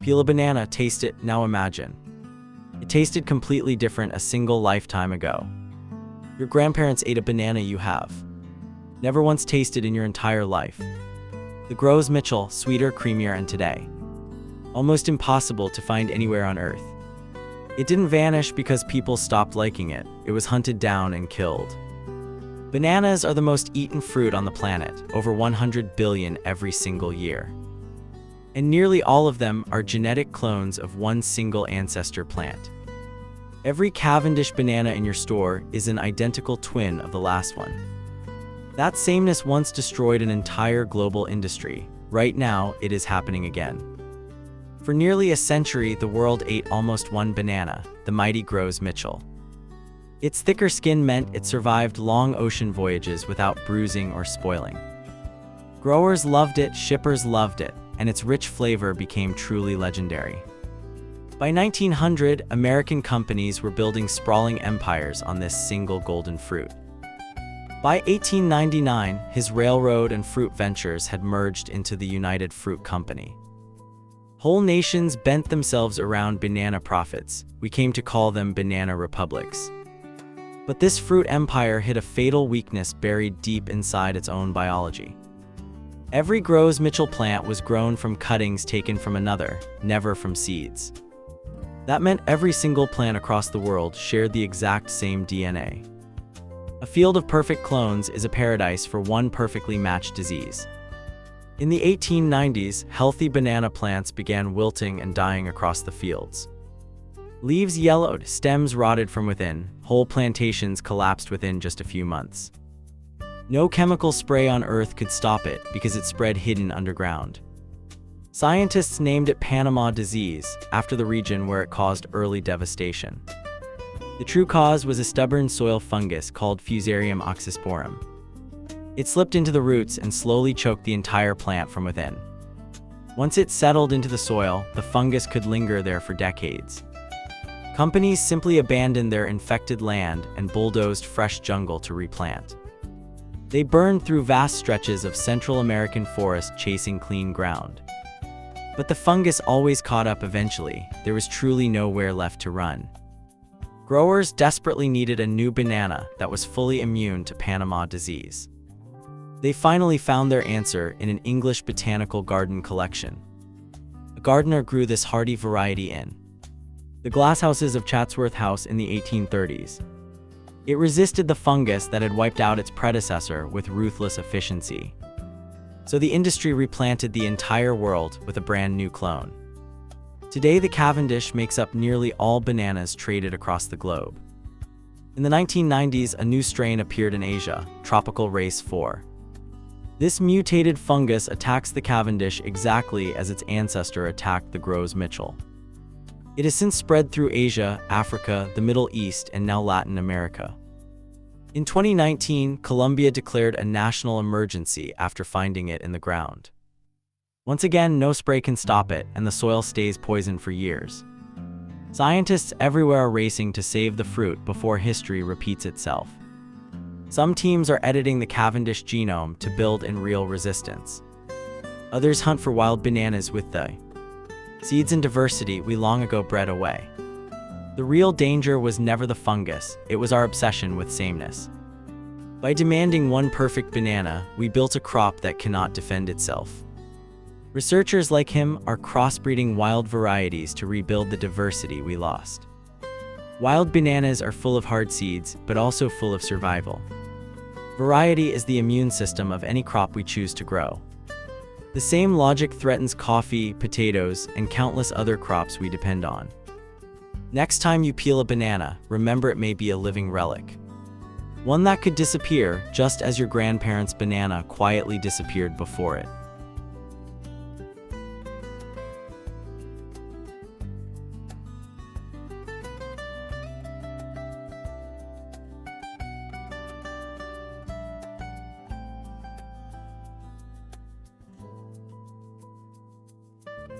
Peel a banana, taste it, now imagine. It tasted completely different a single lifetime ago. Your grandparents ate a banana you have never once tasted in your entire life. The Gros Michel, sweeter, creamier, and today almost impossible to find anywhere on Earth. It didn't vanish because people stopped liking it. It was hunted down and killed. Bananas are the most eaten fruit on the planet, over 100 billion every single year. And nearly all of them are genetic clones of one single ancestor plant. Every Cavendish banana in your store is an identical twin of the last one. That sameness once destroyed an entire global industry. Right now, it is happening again. For nearly a century, the world ate almost one banana, the mighty Gros Michel. Its thicker skin meant it survived long ocean voyages without bruising or spoiling. Growers loved it, shippers loved it, and its rich flavor became truly legendary. By 1900, American companies were building sprawling empires on this single golden fruit. By 1899, his railroad and fruit ventures had merged into the United Fruit Company. Whole nations bent themselves around banana profits. We came to call them banana republics. But this fruit empire hid a fatal weakness buried deep inside its own biology. Every Gros Michel plant was grown from cuttings taken from another, never from seeds. That meant every single plant across the world shared the exact same DNA. A field of perfect clones is a paradise for one perfectly matched disease. In the 1890s, healthy banana plants began wilting and dying across the fields. Leaves yellowed, stems rotted from within, whole plantations collapsed within just a few months. No chemical spray on Earth could stop it because it spread hidden underground. Scientists named it Panama disease, after the region where it caused early devastation. The true cause was a stubborn soil fungus called Fusarium oxysporum. It slipped into the roots and slowly choked the entire plant from within. Once it settled into the soil, the fungus could linger there for decades. Companies simply abandoned their infected land and bulldozed fresh jungle to replant. They burned through vast stretches of Central American forest chasing clean ground. But the fungus always caught up eventually. There was truly nowhere left to run. Growers desperately needed a new banana that was fully immune to Panama disease. They finally found their answer in an English botanical garden collection. A gardener grew this hardy variety in the glasshouses of Chatsworth House in the 1830s. It resisted the fungus that had wiped out its predecessor with ruthless efficiency. So the industry replanted the entire world with a brand new clone. Today, the Cavendish makes up nearly all bananas traded across the globe. In the 1990s, a new strain appeared in Asia, Tropical Race 4. This mutated fungus attacks the Cavendish exactly as its ancestor attacked the Gros Michel. It has since spread through Asia, Africa, the Middle East, and now Latin America. In 2019, Colombia declared a national emergency after finding it in the ground. Once again, no spray can stop it, and the soil stays poisoned for years. Scientists everywhere are racing to save the fruit before history repeats itself. Some teams are editing the Cavendish genome to build in real resistance. Others hunt for wild bananas with the seeds and diversity we long ago bred away. The real danger was never the fungus, it was our obsession with sameness. By demanding one perfect banana, we built a crop that cannot defend itself. Researchers like him are crossbreeding wild varieties to rebuild the diversity we lost. Wild bananas are full of hard seeds, but also full of survival. Variety is the immune system of any crop we choose to grow. The same logic threatens coffee, potatoes, and countless other crops we depend on. Next time you peel a banana, remember it may be a living relic. One that could disappear just as your grandparents' banana quietly disappeared before it.